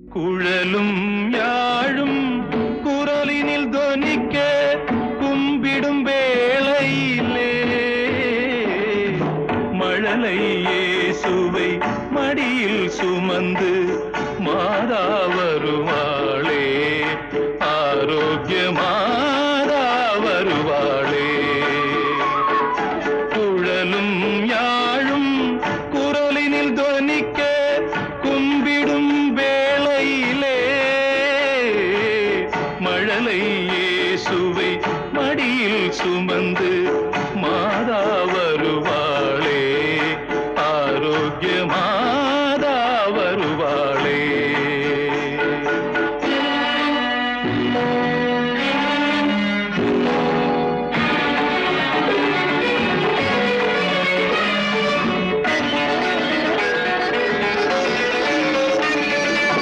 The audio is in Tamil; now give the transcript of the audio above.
குழலும் யாழும் குரலினில் தொனிக்க கும்பிடும் வேளையிலே மழலை இயேசுவை மடியில் சுமந்து மாதா வருவாளே, ஆரோக்கிய மாதா வருவாளே. குழலும் யாழும் குரலினில் தொனிக்க கும்பிடும் வேளையிலே மழலை இயேசுவை மடியில் சுமந்து